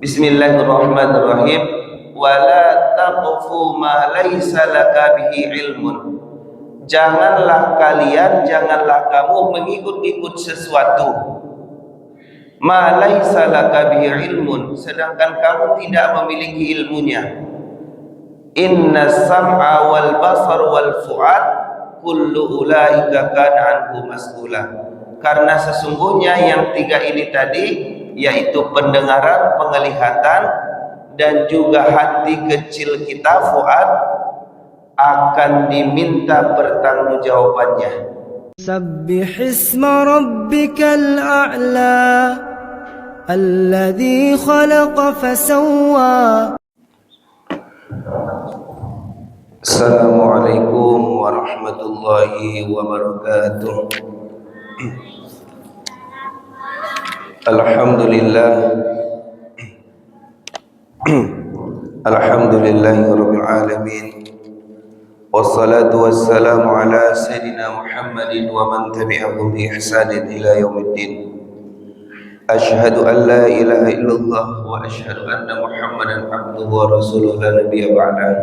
Bismillahirrahmanirrahim. Wala taqfu ma laisa laka bihi ilmun. Janganlah kamu mengikut-ikut sesuatu ma laisa laka bihi ilmun, sedangkan kamu tidak memiliki ilmunya. Inna sam'a wal basar wal fu'ad kullu ulaika kana anhu mas'ula. Karena sesungguhnya yang tiga ini tadi, yaitu pendengaran, penglihatan, dan juga hati kecil kita, fuad, akan diminta pertanggungjawabannya. Sabbihisma rabbikal a'la alladzi khalaqa fasawwa. Assalamualaikum warahmatullahi wabarakatuh. Alhamdulillah. Alhamdulillahirabbil alamin. Wassalatu wassalamu ala sayyidina Muhammadin wa man tabi'ahum bi ihsanin ila yaumiddin. Asyhadu an la ilaha illallah wa asyhadu anna Muhammadan abduhu wa rasuluhu la nabiyya ba'dah.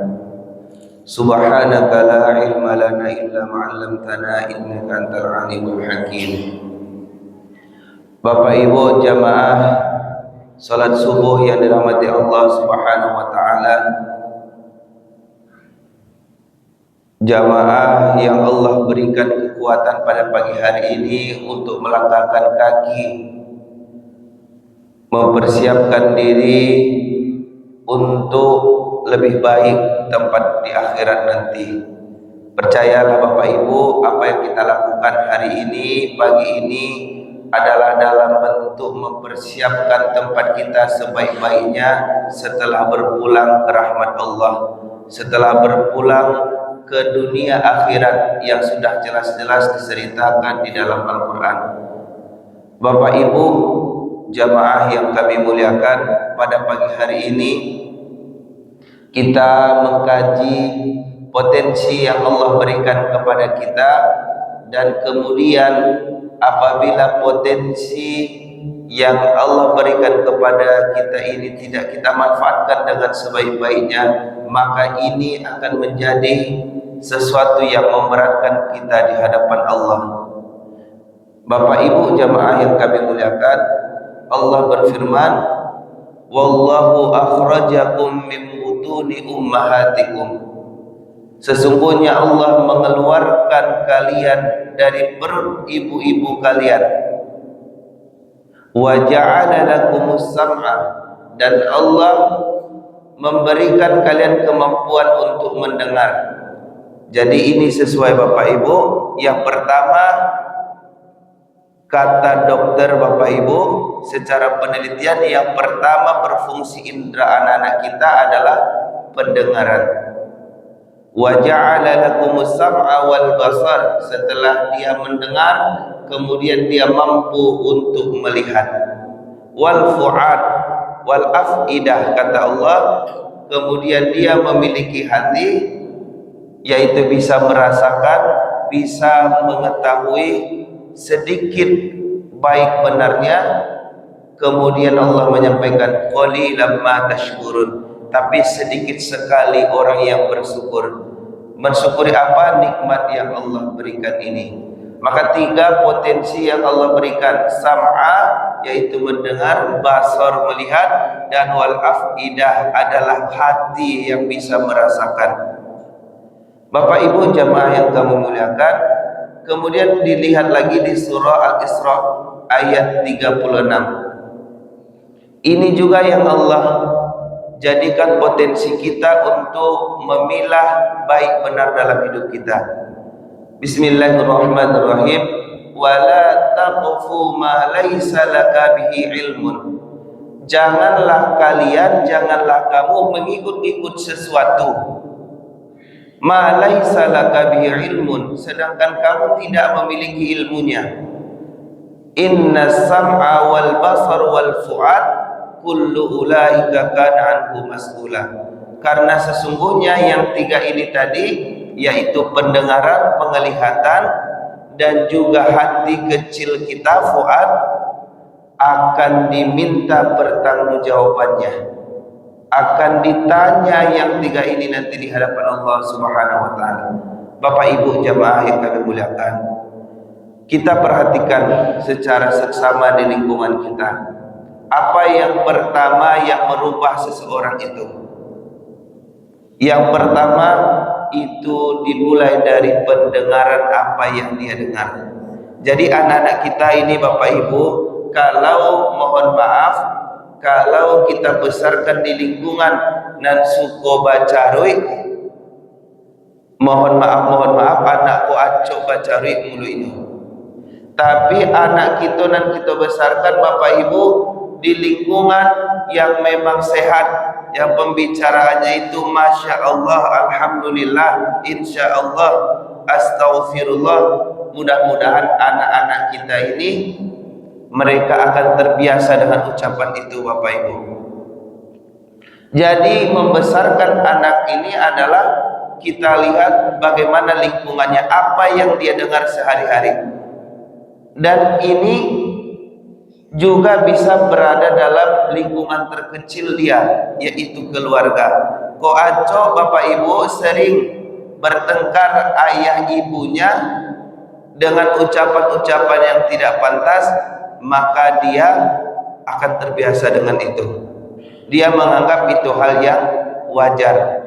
Subhanaka la ilma lana illa ma 'allamtana innaka antal alimul hakim. Bapak Ibu jamaah salat subuh yang dirahmati Allah Subhanahu wa taala, jamaah yang Allah berikan kekuatan pada pagi hari ini untuk melangkahkan kaki, mempersiapkan diri untuk lebih baik tempat di akhirat nanti. Percayalah Bapak Ibu, apa yang kita lakukan hari ini, pagi ini, adalah dalam bentuk mempersiapkan tempat kita sebaik-baiknya setelah berpulang ke rahmat Allah, setelah berpulang ke dunia akhirat yang sudah jelas-jelas diceritakan di dalam Al-Quran. Bapak Ibu jamaah yang kami muliakan, pada pagi hari ini kita mengkaji potensi yang Allah berikan kepada kita, dan kemudian apabila potensi yang Allah berikan kepada kita ini tidak kita manfaatkan dengan sebaik-baiknya, maka ini akan menjadi sesuatu yang memberatkan kita di hadapan Allah. Bapak Ibu jamaah yang kami muliakan, Allah berfirman, wallahu akhrajakum min butuni ummahatikum. Sesungguhnya Allah mengeluarkan kalian dari perut ibu-ibu kalian. Wa ja'ala lakumus sam'a, dan Allah memberikan kalian kemampuan untuk mendengar. Jadi ini sesuai Bapak Ibu. Yang pertama, kata dokter Bapak Ibu, secara penelitian yang pertama berfungsi indera anak-anak kita adalah pendengaran. Wa ja'ala lakumus sam'a wal basar, setelah dia mendengar kemudian dia mampu untuk melihat. Wal fu'ad wal af'idah, kata Allah, kemudian dia memiliki hati, yaitu bisa merasakan, bisa mengetahui sedikit baik benarnya. Kemudian Allah menyampaikan qalilan ma tashkurun, tapi sedikit sekali orang yang bersyukur. Mensyukuri apa? Nikmat yang Allah berikan ini. Maka tiga potensi yang Allah berikan, sam'a yaitu mendengar, basar melihat, dan wal afidah adalah hati yang bisa merasakan. Bapak Ibu jamaah yang kami muliakan, kemudian dilihat lagi di surah Al-Isra ayat 36. Ini juga yang Allah jadikan potensi kita untuk memilah baik benar dalam hidup kita. Bismillahirrahmanirrahim. Wala taqfu ma laisa laka bihi ilmun. Janganlah kamu mengikut-ikut sesuatu ma laisa laka bihi ilmun, sedangkan kamu tidak memiliki ilmunya. Inna sam'a wal basar wal fu'ad kullu ulaika kana anhu mas'ula. Karena sesungguhnya yang tiga ini tadi, yaitu pendengaran, penglihatan, dan juga hati kecil kita, fuad, akan akan diminta pertanggungjawabannya, akan ditanya yang tiga ini nanti di hadapan Allah Subhanahu wa taala. Bapak Ibu jamaah yang kami muliakan, kita perhatikan secara seksama di lingkungan kita. Apa yang pertama yang merubah seseorang itu? Yang pertama itu dimulai dari pendengaran apa yang dia dengar. Jadi anak-anak kita ini Bapak Ibu, kalau mohon maaf, kalau kita besarkan di lingkungan nan suko bacarui, mohon maaf anakku acok bacarui mulu ini. Tapi anak kita nan kita besarkan Bapak Ibu di lingkungan yang memang sehat, yang pembicaraannya itu Masya Allah, Alhamdulillah, Insya Allah, Astaghfirullah. Mudah-mudahan anak-anak kita ini mereka akan terbiasa dengan ucapan itu Bapak Ibu. Jadi membesarkan anak ini adalah kita lihat bagaimana lingkungannya, apa yang dia dengar sehari-hari. Dan ini juga bisa berada dalam lingkungan terkecil dia, yaitu keluarga. Kok aco Bapak Ibu sering bertengkar ayah ibunya dengan ucapan-ucapan yang tidak pantas, maka dia akan terbiasa dengan itu. Dia menganggap itu hal yang wajar.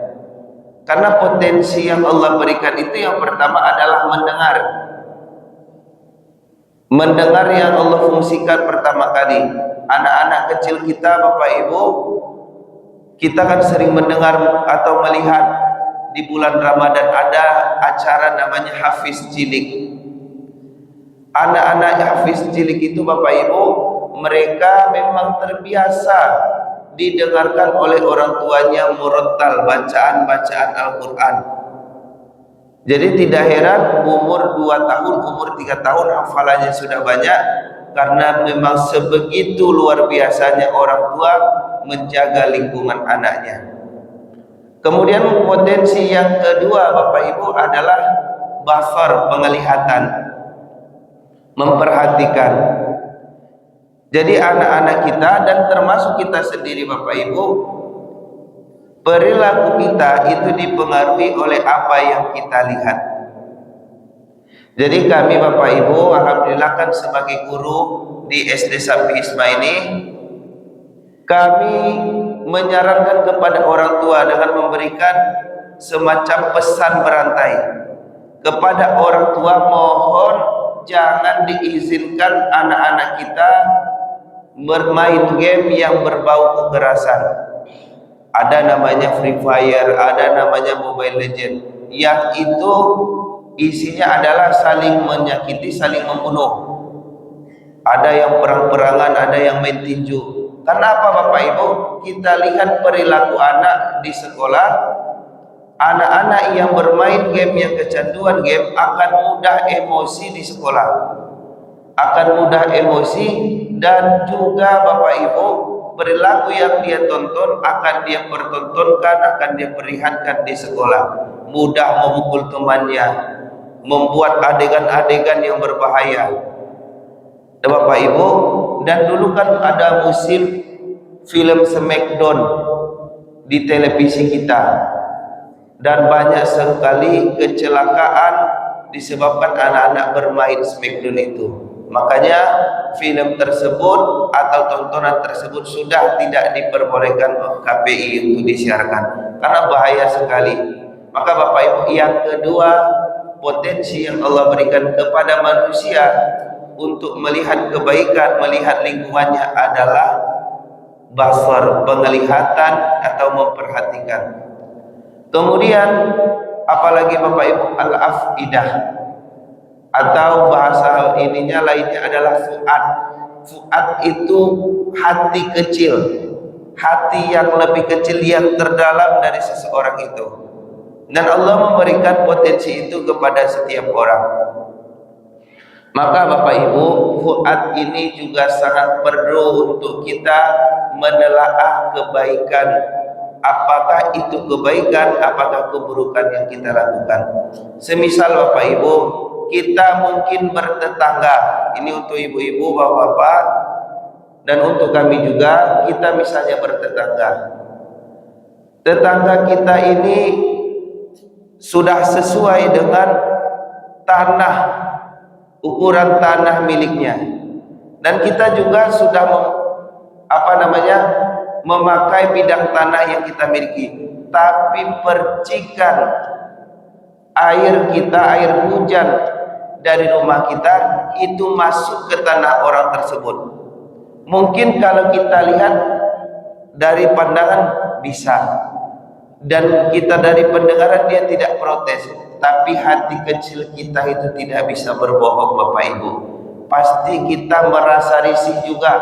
Karena potensi yang Allah berikan itu yang pertama adalah mendengar. Mendengar yang Allah fungsikan pertama kali. Anak-anak kecil kita Bapak Ibu, kita kan sering mendengar atau melihat di bulan Ramadan ada acara namanya Hafiz Cilik. Anak-anak Hafiz Cilik itu Bapak Ibu, mereka memang terbiasa didengarkan oleh orang tuanya murattal, bacaan-bacaan Al-Quran. Jadi tidak heran umur 2 tahun, umur 3 tahun hafalannya sudah banyak, karena memang sebegitu luar biasanya orang tua menjaga lingkungan anaknya. Kemudian potensi yang kedua Bapak Ibu adalah basar, penglihatan, memperhatikan. Jadi anak-anak kita dan termasuk kita sendiri Bapak Ibu, perilaku kita itu dipengaruhi oleh apa yang kita lihat. Jadi kami Bapak Ibu, alhamdulillah kan sebagai guru di SD Sapi Isma ini, kami menyarankan kepada orang tua dengan memberikan semacam pesan berantai kepada orang tua, mohon jangan diizinkan anak-anak kita bermain game yang berbau kekerasan. Ada namanya Free Fire, ada namanya Mobile Legend, yang itu isinya adalah saling menyakiti, saling membunuh. Ada yang perang-perangan, ada yang main tinju. Karena apa Bapak Ibu? Kita lihat perilaku anak di sekolah. Anak-anak yang bermain game, yang kecanduan game, akan mudah emosi di sekolah, akan mudah emosi. Dan juga Bapak Ibu, perilaku yang dia tonton akan dia pertontonkan, akan dia perlihatkan di sekolah. Mudah memukul temannya, membuat adegan-adegan yang berbahaya. Bapak Ibu, dan dulu kan ada musim film Smackdown di televisi kita, dan banyak sekali kecelakaan disebabkan anak-anak bermain Smackdown itu. Makanya film tersebut atau tontonan tersebut sudah tidak diperbolehkan KPI untuk disiarkan karena bahaya sekali. Maka Bapak Ibu, yang kedua, potensi yang Allah berikan kepada manusia untuk melihat kebaikan, melihat lingkungannya adalah basar, penglihatan atau memperhatikan. Kemudian apalagi Bapak Ibu, al-afidah, atau bahasa ininya lainnya adalah fuad. Fuad itu hati kecil, hati yang lebih kecil, yang terdalam dari seseorang itu. Dan Allah memberikan potensi itu kepada setiap orang. Maka Bapak Ibu, fuad ini juga sangat perlu untuk kita menelaah kebaikan. Apakah itu kebaikan, apakah keburukan yang kita lakukan. Semisal Bapak Ibu, kita mungkin bertetangga. Ini untuk ibu-ibu, bapak-bapak, Dan untuk kami juga, kita misalnya bertetangga, tetangga kita ini sudah sesuai dengan tanah, ukuran tanah miliknya, dan kita juga sudah memakai bidang tanah yang kita miliki, tapi percikan air kita, air hujan dari rumah kita itu masuk ke tanah orang tersebut. Mungkin kalau kita lihat dari pandangan bisa, dan kita dari pendengaran dia tidak protes, tapi hati kecil kita itu tidak bisa berbohong Bapak Ibu. Pasti kita merasa risih juga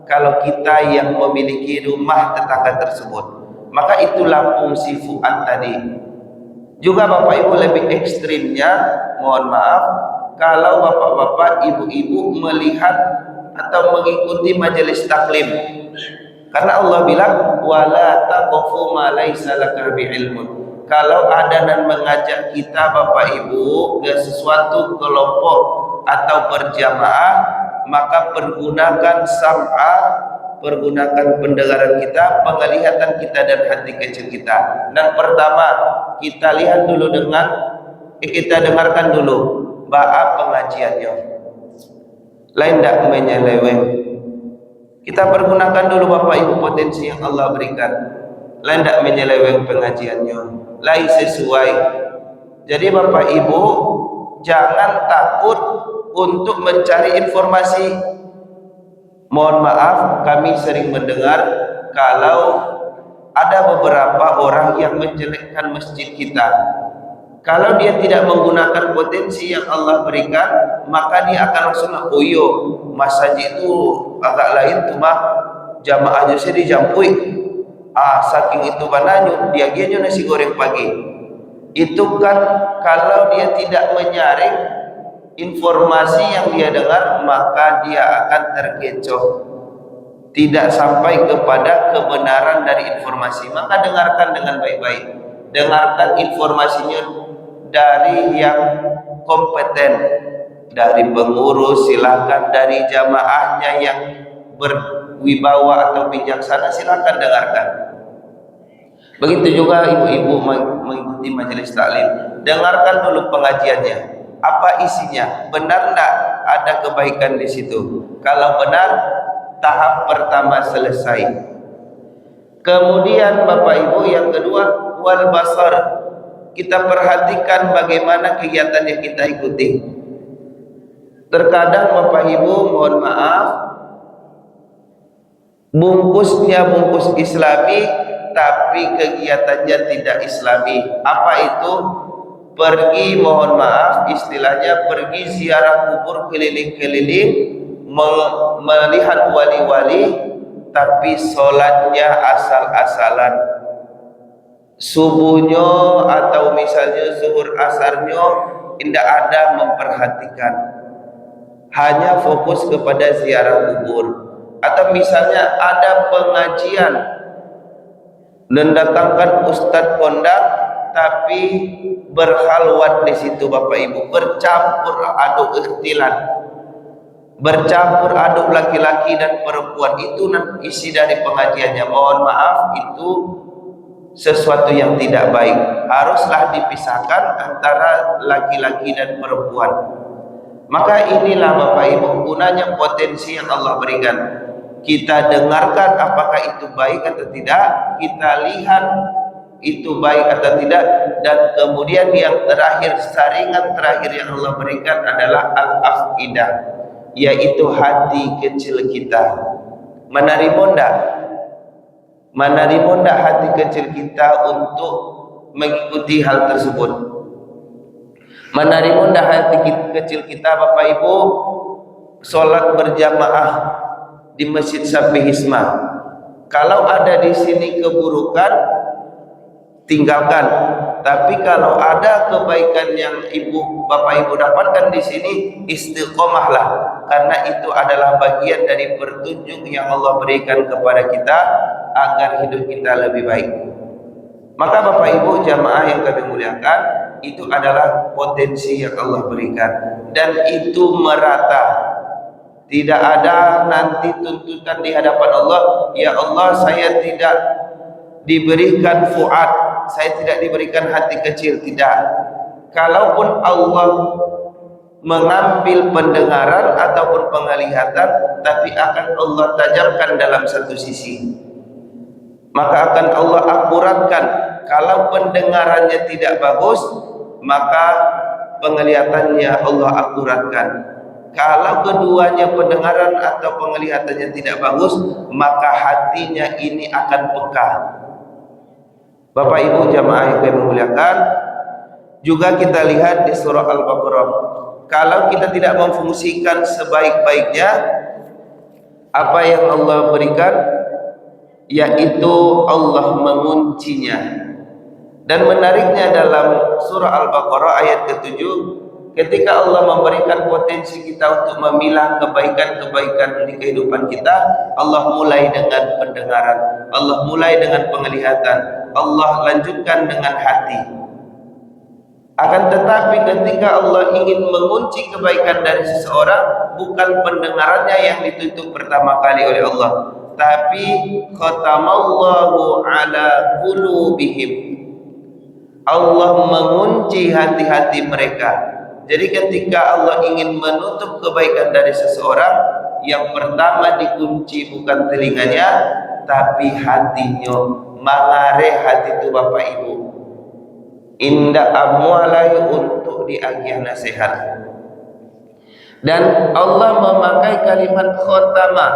kalau kita yang memiliki rumah tetangga tersebut. Maka itulah fungsi fuad tadi. Juga Bapak Ibu lebih ekstrimnya, mohon maaf, kalau bapak-bapak, ibu-ibu melihat atau mengikuti majelis taklim. Karena Allah bilang wala taqfu ma laisa laka bi'ilmun. Kalau ada dan mengajak kita Bapak Ibu ke sesuatu kelompok atau berjamaah, maka pergunakan sam'a, pergunakan pendengaran kita, penglihatan kita dan hati kecil kita. Dan pertama, kita lihat dulu kita dengarkan dulu ba'a pengajiannya. Lain tidak menyeleweng. Kita pergunakan dulu Bapak Ibu potensi yang Allah berikan. Lain tidak menyeleweng pengajiannya, lain sesuai. Jadi Bapak Ibu jangan takut untuk mencari informasi. Mohon maaf, kami sering mendengar kalau ada beberapa orang yang menjelekkan masjid kita. Kalau dia tidak menggunakan potensi yang Allah berikan, maka dia akan langsung masjid itu agak lain tuh mah jamaahnya sih dijampui. Saking itu bananya dia nasi goreng pagi. Itu kan kalau dia tidak menyaring informasi yang dia dengar, maka dia akan terkecoh, tidak sampai kepada kebenaran dari informasi. Maka dengarkan dengan baik-baik, dengarkan informasinya dari yang kompeten, dari pengurus silakan, dari jamaahnya yang berwibawa atau bijaksana silakan dengarkan. Begitu juga ibu-ibu mengikuti majelis taklim, dengarkan dulu pengajiannya, apa isinya, benar enggak ada kebaikan di situ. Kalau benar, tahap pertama selesai. Kemudian Bapak Ibu yang kedua, wal basar, kita perhatikan bagaimana kegiatan yang kita ikuti. Terkadang Bapak Ibu mohon maaf, bungkusnya bungkus Islami tapi kegiatannya tidak Islami. Apa itu? Pergi, mohon maaf istilahnya, pergi ziarah kubur keliling-keliling, melihat wali-wali, tapi sholatnya asal-asalan. Subuhnya atau misalnya zuhur asarnya tidak ada memperhatikan, hanya fokus kepada ziarah kubur. Atau misalnya ada pengajian, mendatangkan ustadz kondang, tapi berhalwat di situ Bapak Ibu, bercampur aduk ikhtilat, bercampur aduk laki-laki dan perempuan. Itu isi dari pengajiannya. Mohon maaf, itu sesuatu yang tidak baik. Haruslah dipisahkan antara laki-laki dan perempuan. Maka inilah Bapak Ibu gunanya potensi yang Allah berikan. Kita dengarkan apakah itu baik atau tidak, kita lihat itu baik atau tidak, dan kemudian yang terakhir, saringan terakhir yang Allah berikan adalah al-afidah, yaitu hati kecil kita. Menerima ndak? Menerima ndak hati kecil kita untuk mengikuti hal tersebut? Menerima ndak hati kecil kita Bapak Ibu sholat berjamaah di Masjid Safi Hisma? Kalau ada di sini keburukan, tinggalkan. Tapi kalau ada kebaikan yang Bapak Ibu dapatkan di sini, istiqomahlah, karena itu adalah bagian dari petunjuk yang Allah berikan kepada kita agar hidup kita lebih baik. Maka Bapak Ibu jamaah yang kami muliakan, itu adalah potensi yang Allah berikan, dan itu merata. Tidak ada nanti tuntutan di hadapan Allah, ya Allah saya tidak diberikan fuad, saya tidak diberikan hati kecil. Tidak. Kalaupun Allah mengambil pendengaran ataupun penglihatan, tapi akan Allah tajamkan dalam satu sisi, maka akan Allah akuratkan. Kalau pendengarannya tidak bagus, maka penglihatannya Allah akuratkan. Kalau keduanya pendengaran atau penglihatannya tidak bagus, maka hatinya ini akan peka. Bapak Ibu jamaah yang kami muliakan, juga kita lihat di surah Al-Baqarah, kalau kita tidak memfungsikan sebaik-baiknya apa yang Allah berikan, yaitu Allah menguncinya. Dan menariknya dalam surah Al-Baqarah ayat ke-7, ketika Allah memberikan potensi kita untuk memilah kebaikan-kebaikan di kehidupan kita, Allah mulai dengan pendengaran, Allah mulai dengan penglihatan, Allah lanjutkan dengan hati. Akan tetapi ketika Allah ingin mengunci kebaikan dari seseorang, bukan pendengarannya yang ditutup pertama kali oleh Allah, tapi khatamallahu ala qulubihim, Allah mengunci hati-hati mereka. Jadi ketika Allah ingin menutup kebaikan dari seseorang, yang pertama dikunci bukan telinganya, tapi hatinya. Mangare hati itu Bapak Ibu, indah amwalai untuk diagih nasihat. Dan Allah memakai kalimat khotamah.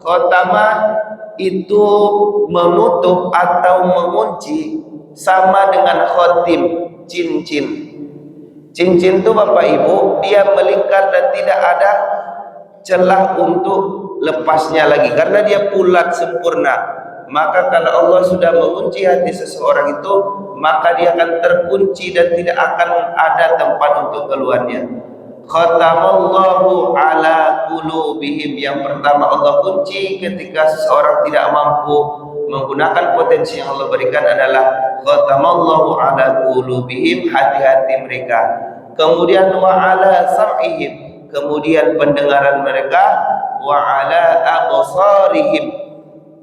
Khotamah itu menutup atau mengunci, sama dengan khotim, cincin. Cincin itu Bapak Ibu, dia melingkar dan tidak ada celah untuk lepasnya lagi, karena dia bulat sempurna. Maka kalau Allah sudah mengunci hati seseorang itu, maka dia akan terkunci dan tidak akan ada tempat untuk keluarnya. Khatamallahu ala qulubihim, yang pertama Allah kunci ketika seseorang tidak mampu menggunakan potensi yang Allah berikan adalah khatamallahu ala qulubihim, hati-hati mereka. Kemudian wa ala sam'ihim, kemudian pendengaran mereka, wa ala absarihim,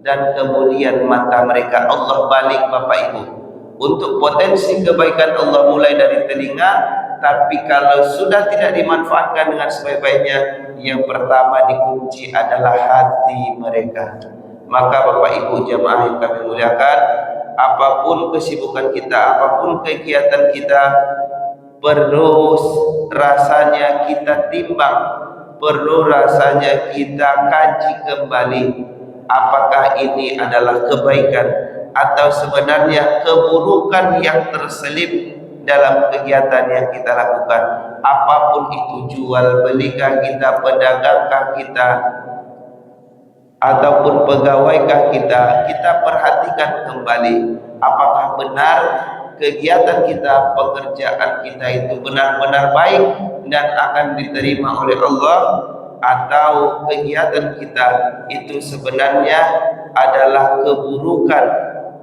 dan kemudian mata mereka. Allah balik Bapak Ibu. Untuk potensi kebaikan Allah mulai dari telinga, tapi kalau sudah tidak dimanfaatkan dengan sebaik-baiknya, yang pertama dikunci adalah hati mereka. Maka Bapak Ibu jamaah yang kami muliakan, apapun kesibukan kita, apapun kegiatan kita, perlu rasanya kita timbang, perlu rasanya kita kaji kembali, apakah ini adalah kebaikan atau sebenarnya keburukan yang terselip dalam kegiatan yang kita lakukan. Apapun itu, jual belikah kita, pedagangkah kita, ataupun pegawaiikah kita, kita perhatikan kembali apakah benar kegiatan kita, pekerjaan kita itu benar-benar baik dan akan diterima oleh Allah, atau kegiatan kita itu sebenarnya adalah keburukan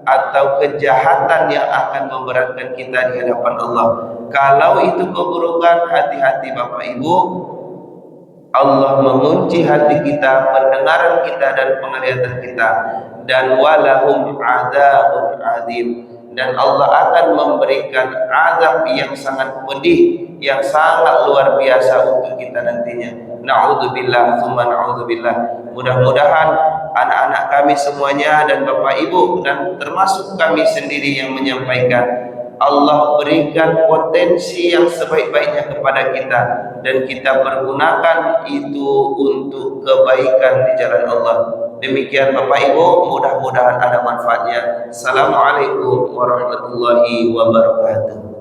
atau kejahatan yang akan memberatkan kita di hadapan Allah. Kalau itu keburukan, hati-hati Bapak Ibu, Allah mengunci hati kita, pendengaran kita dan penglihatan kita. Dan walahum adzabun adzim, dan Allah akan memberikan azab yang sangat pedih, yang sangat luar biasa untuk kita nantinya. Na'udzubillah tsumma na'udzubillah. Mudah-mudahan anak-anak kami semuanya dan Bapak Ibu dan termasuk kami sendiri yang menyampaikan, Allah berikan potensi yang sebaik-baiknya kepada kita dan kita pergunakan itu untuk kebaikan di jalan Allah. Demikian Bapak Ibu, mudah-mudahan ada manfaatnya. Assalamualaikum warahmatullahi wabarakatuh.